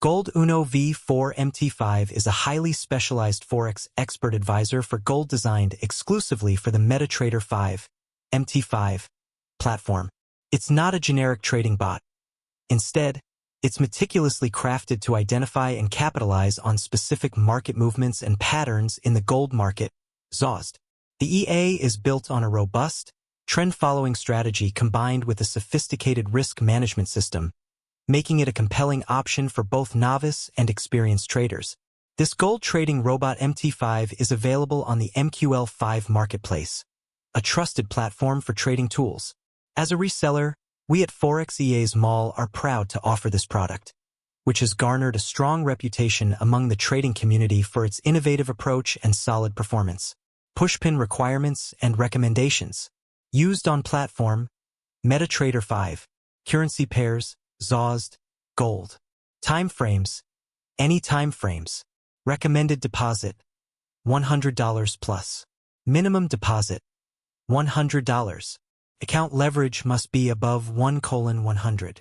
Gold Uno V4 MT5 is a highly specialized Forex expert advisor for gold designed exclusively for the MetaTrader 5, MT5, platform. It's not a generic trading bot. Instead, it's meticulously crafted to identify and capitalize on specific market movements and patterns in the gold market, XAUUSD. The EA is built on a robust, trend-following strategy combined with a sophisticated risk management system, making it a compelling option for both novice and experienced traders. This gold trading robot MT5 is available on the MQL5 marketplace, a trusted platform for trading tools. As a reseller, we at Forex EA's Mall are proud to offer this product, which has garnered a strong reputation among the trading community for its innovative approach and solid performance. Pushpin requirements and recommendations. Used on platform, MetaTrader 5, currency pairs, XAUUSD, gold. Time frames, any time frames. Recommended deposit, $100 plus. Minimum deposit, $100. Account leverage must be above 1:100.